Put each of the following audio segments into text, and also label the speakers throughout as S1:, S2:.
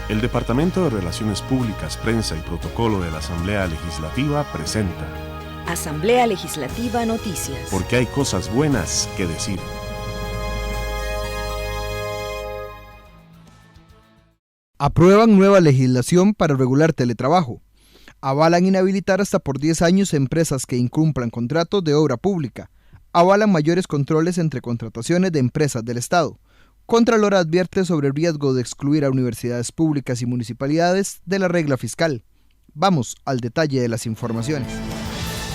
S1: El Departamento de Relaciones Públicas, Prensa y Protocolo de la Asamblea Legislativa presenta
S2: Asamblea Legislativa Noticias.
S1: Porque hay cosas buenas que decir.
S3: Aprueban nueva legislación para regular teletrabajo. Avalan inhabilitar hasta por 10 años empresas que incumplan contratos de obra pública. Avalan mayores controles entre contrataciones de empresas del Estado. Contralor advierte sobre el riesgo de excluir a universidades públicas y municipalidades de la regla fiscal. Vamos al detalle de las informaciones.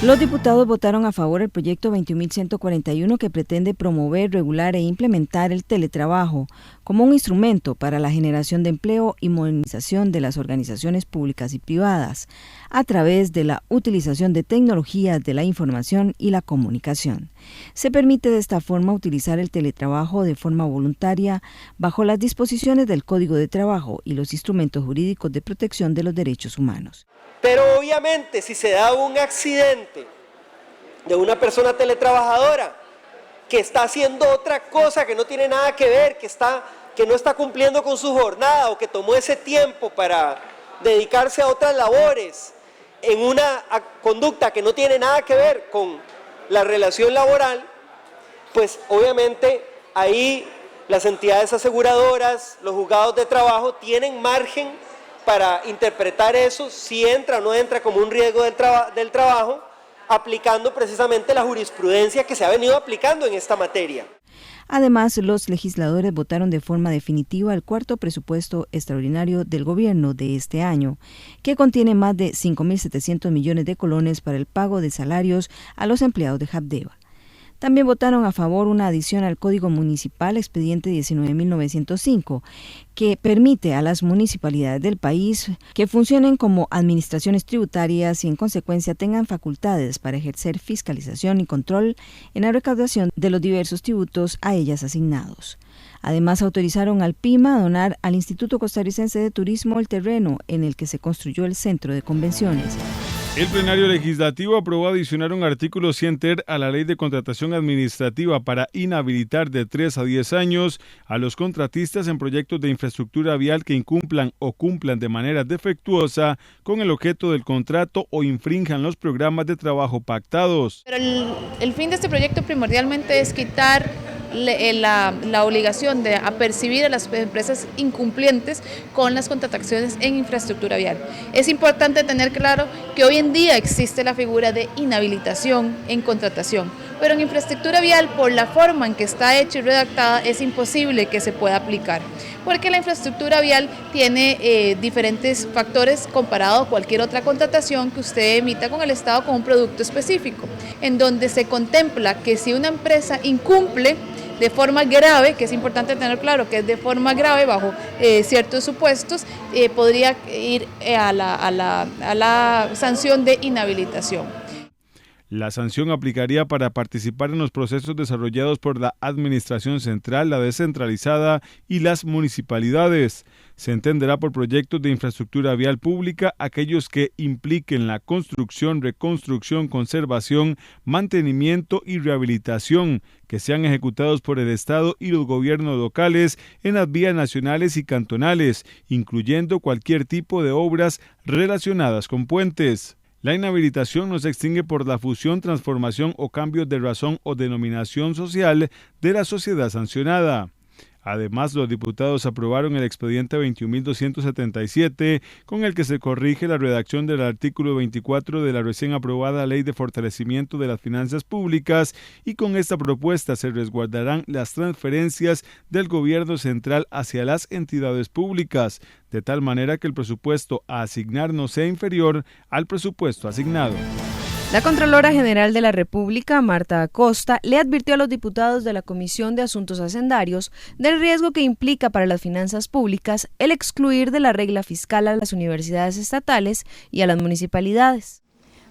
S2: Los diputados votaron a favor del proyecto 21.141 que pretende promover, regular e implementar el teletrabajo como un instrumento para la generación de empleo y modernización de las organizaciones públicas y privadas a través de la utilización de tecnologías de la información y la comunicación. Se permite de esta forma utilizar el teletrabajo de forma voluntaria bajo las disposiciones del Código de Trabajo y los instrumentos jurídicos de protección de los derechos humanos.
S4: Pero obviamente si se da un accidente de una persona teletrabajadora que está haciendo otra cosa que no tiene nada que ver, que no está cumpliendo con su jornada o que tomó ese tiempo para dedicarse a otras labores en una conducta que no tiene nada que ver con la relación laboral, pues obviamente ahí las entidades aseguradoras, los juzgados de trabajo tienen margen para interpretar eso, si entra o no entra como un riesgo del trabajo, aplicando precisamente la jurisprudencia que se ha venido aplicando en esta materia.
S2: Además, los legisladores votaron de forma definitiva el cuarto presupuesto extraordinario del gobierno de este año, que contiene más de 5.700 millones de colones para el pago de salarios a los empleados de Habdeba. También votaron a favor una adición al Código Municipal Expediente 19.905, que permite a las municipalidades del país que funcionen como administraciones tributarias y en consecuencia tengan facultades para ejercer fiscalización y control en la recaudación de los diversos tributos a ellas asignados. Además, autorizaron al PIMA a donar al Instituto Costarricense de Turismo el terreno en el que se construyó el centro de convenciones.
S5: El plenario legislativo aprobó adicionar un artículo 100 ter a la Ley de Contratación Administrativa para inhabilitar de 3 a 10 años a los contratistas en proyectos de infraestructura vial que incumplan o cumplan de manera defectuosa con el objeto del contrato o infrinjan los programas de trabajo pactados.
S6: Pero el fin de este proyecto primordialmente es quitar la obligación de apercibir a las empresas incumplientes con las contrataciones en infraestructura vial. Es importante tener claro que hoy en día existe la figura de inhabilitación en contratación, pero en infraestructura vial, por la forma en que está hecha y redactada, es imposible que se pueda aplicar, porque la infraestructura vial tiene diferentes factores comparado a cualquier otra contratación que usted emita con el Estado con un producto específico, en donde se contempla que si una empresa incumple de forma grave, que es importante tener claro que es de forma grave bajo ciertos supuestos, podría ir a la sanción de inhabilitación.
S5: La sanción aplicaría para participar en los procesos desarrollados por la Administración Central, la descentralizada y las municipalidades. Se entenderá por proyectos de infraestructura vial pública aquellos que impliquen la construcción, reconstrucción, conservación, mantenimiento y rehabilitación que sean ejecutados por el Estado y los gobiernos locales en las vías nacionales y cantonales, incluyendo cualquier tipo de obras relacionadas con puentes. La inhabilitación no se extingue por la fusión, transformación o cambio de razón o denominación social de la sociedad sancionada. Además, los diputados aprobaron el expediente 21.277, con el que se corrige la redacción del artículo 24 de la recién aprobada Ley de Fortalecimiento de las Finanzas Públicas, y con esta propuesta se resguardarán las transferencias del gobierno central hacia las entidades públicas, de tal manera que el presupuesto a asignar no sea inferior al presupuesto asignado.
S7: La Contralora General de la República, Marta Acosta, le advirtió a los diputados de la Comisión de Asuntos Hacendarios del riesgo que implica para las finanzas públicas el excluir de la regla fiscal a las universidades estatales y a las municipalidades.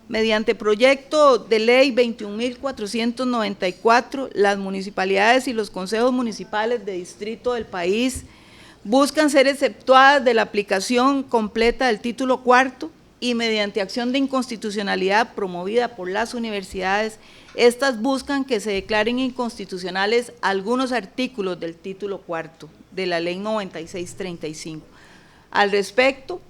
S8: Mediante proyecto de ley 21.494, las municipalidades y los consejos municipales de distrito del país buscan ser exceptuadas de la aplicación completa del título cuarto y mediante acción de inconstitucionalidad promovida por las universidades, estas buscan que se declaren inconstitucionales algunos artículos del título cuarto de la ley 9635. Al respecto,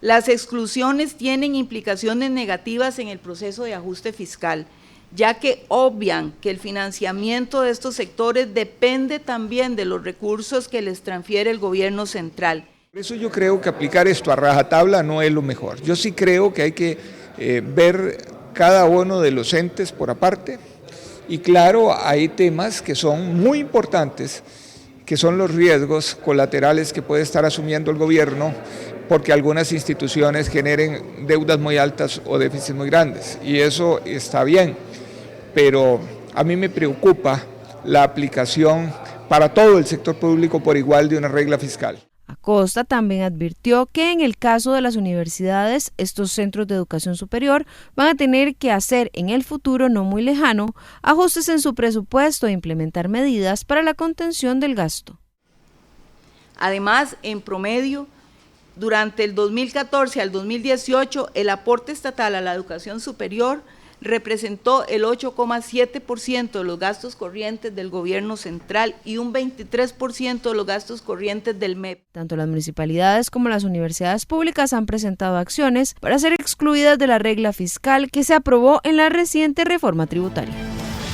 S8: las exclusiones tienen implicaciones negativas en el proceso de ajuste fiscal, ya que obvian que el financiamiento de estos sectores depende también de los recursos que les transfiere el gobierno central.
S9: Por eso yo creo que aplicar esto a rajatabla no es lo mejor. Yo sí creo que hay que ver cada uno de los entes por aparte, y claro, hay temas que son muy importantes, que son los riesgos colaterales que puede estar asumiendo el gobierno porque algunas instituciones generen deudas muy altas o déficits muy grandes, y eso está bien, pero a mí me preocupa la aplicación para todo el sector público por igual de una regla fiscal.
S7: Acosta también advirtió que en el caso de las universidades, estos centros de educación superior van a tener que hacer en el futuro no muy lejano ajustes en su presupuesto e implementar medidas para la contención del gasto.
S8: Además, en promedio, durante el 2014 al 2018, el aporte estatal a la educación superior representó el 8,7% de los gastos corrientes del gobierno central y un 23% de los gastos corrientes del MEP.
S7: Tanto las municipalidades como las universidades públicas han presentado acciones para ser excluidas de la regla fiscal que se aprobó en la reciente reforma tributaria.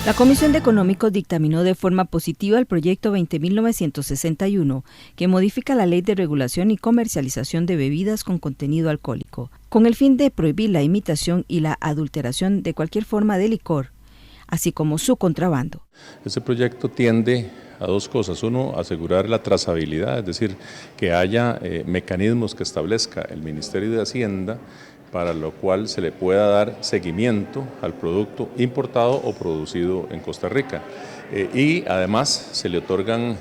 S2: La Comisión de Económicos dictaminó de forma positiva el proyecto 20.961, que modifica la Ley de Regulación y Comercialización de Bebidas con contenido alcohólico, con el fin de prohibir la imitación y la adulteración de cualquier forma de licor, así como su contrabando.
S10: Este proyecto tiende a dos cosas. Uno, asegurar la trazabilidad, es decir, que haya mecanismos que establezca el Ministerio de Hacienda para lo cual se le pueda dar seguimiento al producto importado o producido en Costa Rica. Y además se le otorgan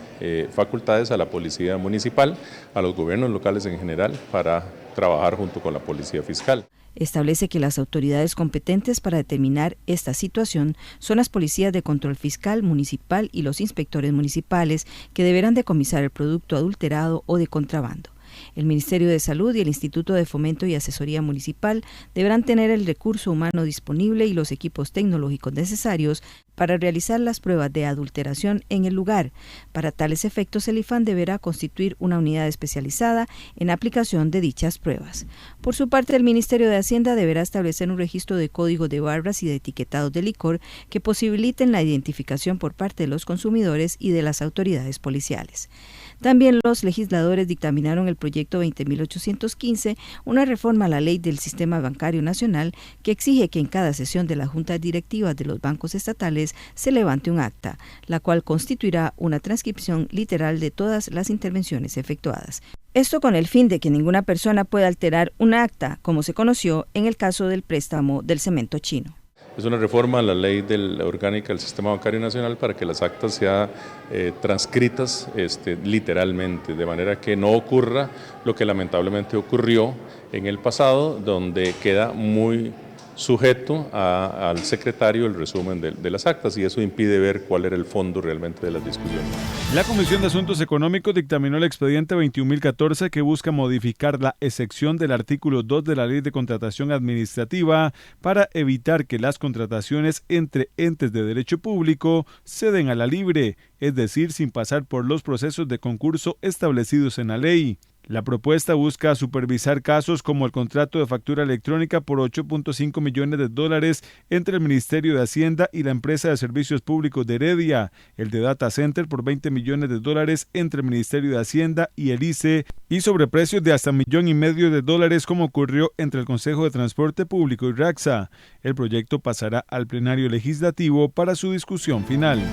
S10: facultades a la Policía Municipal, a los gobiernos locales en general, para trabajar junto con la Policía Fiscal.
S2: Establece que las autoridades competentes para determinar esta situación son las policías de control fiscal municipal y los inspectores municipales, que deberán decomisar el producto adulterado o de contrabando. El Ministerio de Salud y el Instituto de Fomento y Asesoría Municipal deberán tener el recurso humano disponible y los equipos tecnológicos necesarios para realizar las pruebas de adulteración en el lugar. Para tales efectos, el IFAN deberá constituir una unidad especializada en aplicación de dichas pruebas. Por su parte, el Ministerio de Hacienda deberá establecer un registro de códigos de barras y de etiquetados de licor que posibiliten la identificación por parte de los consumidores y de las autoridades policiales. También los legisladores dictaminaron el proyecto 20.815, una reforma a la ley del Sistema Bancario Nacional que exige que en cada sesión de las juntas directivas de los bancos estatales se levante un acta, la cual constituirá una transcripción literal de todas las intervenciones efectuadas. Esto con el fin de que ninguna persona pueda alterar un acta, como se conoció en el caso del préstamo del cemento chino.
S10: Es una reforma a la ley orgánica del Sistema Bancario Nacional para que las actas sean transcritas literalmente, de manera que no ocurra lo que lamentablemente ocurrió en el pasado, donde queda muy sujeto al secretario el resumen de las actas, y eso impide ver cuál era el fondo realmente de las discusiones.
S5: La Comisión de Asuntos Económicos dictaminó el expediente 21.014 que busca modificar la excepción del artículo 2 de la Ley de Contratación Administrativa para evitar que las contrataciones entre entes de derecho público se den a la libre, es decir, sin pasar por los procesos de concurso establecidos en la ley. La propuesta busca supervisar casos como el contrato de factura electrónica por $8.5 millones entre el Ministerio de Hacienda y la empresa de servicios públicos de Heredia, el de Data Center por $20 millones entre el Ministerio de Hacienda y el ICE, y sobreprecios de hasta $1,5 millones como ocurrió entre el Consejo de Transporte Público y RACSA. El proyecto pasará al plenario legislativo para su discusión final.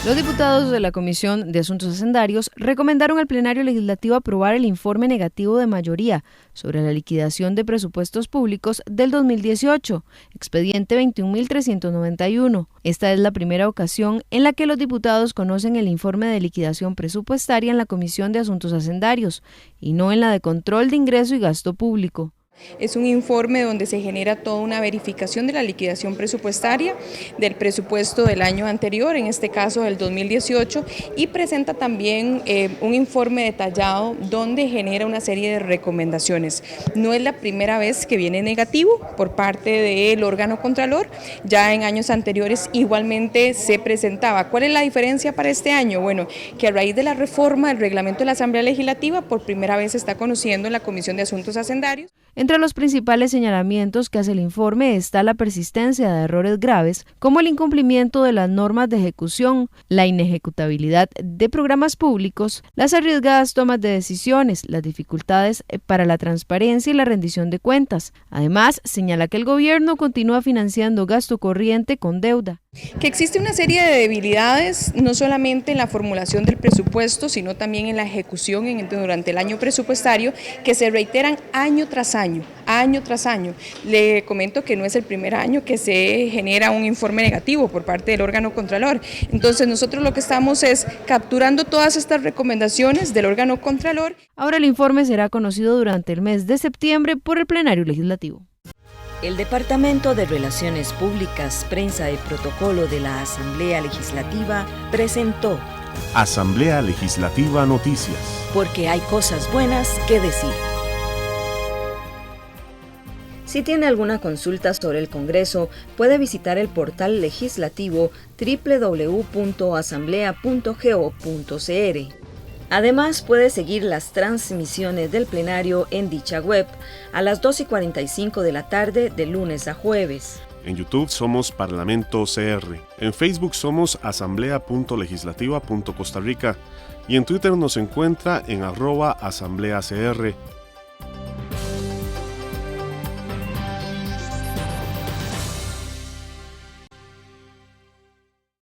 S7: Los diputados de la Comisión de Asuntos Hacendarios recomendaron al plenario legislativo aprobar el informe negativo de mayoría sobre la liquidación de presupuestos públicos del 2018, expediente 21.391. Esta es la primera ocasión en la que los diputados conocen el informe de liquidación presupuestaria en la Comisión de Asuntos Hacendarios y no en la de Control de Ingreso y Gasto Público.
S11: Es un informe donde se genera toda una verificación de la liquidación presupuestaria del presupuesto del año anterior, en este caso del 2018, y presenta también un informe detallado donde genera una serie de recomendaciones. No es la primera vez que viene negativo por parte del órgano Contralor, ya en años anteriores igualmente se presentaba. ¿Cuál es la diferencia para este año? Bueno, que a raíz de la reforma del reglamento de la Asamblea Legislativa, por primera vez se está conociendo en la Comisión de Asuntos Hacendarios.
S7: Entre los principales señalamientos que hace el informe está la persistencia de errores graves, como el incumplimiento de las normas de ejecución, la inejecutabilidad de programas públicos, las arriesgadas tomas de decisiones, las dificultades para la transparencia y la rendición de cuentas. Además, señala que el gobierno continúa financiando gasto corriente con deuda.
S11: Que existe una serie de debilidades, no solamente en la formulación del presupuesto, sino también en la ejecución durante el año presupuestario, que se reiteran año tras año. Le comento que no es el primer año que se genera un informe negativo por parte del órgano Contralor. Entonces nosotros lo que estamos es capturando todas estas recomendaciones del órgano Contralor.
S7: Ahora el informe será conocido durante el mes de septiembre por el plenario legislativo.
S2: El Departamento de Relaciones Públicas, Prensa y Protocolo de la Asamblea Legislativa presentó
S1: Asamblea Legislativa Noticias.
S2: Porque hay cosas buenas que decir. Si tiene alguna consulta sobre el Congreso, puede visitar el portal legislativo www.asamblea.go.cr. Además, puede seguir las transmisiones del plenario en dicha web a las 2:45 de la tarde de lunes a jueves.
S1: En YouTube somos Parlamento CR, en Facebook somos asamblea.legislativa.Costa Rica y en Twitter nos encuentra en @asambleacr.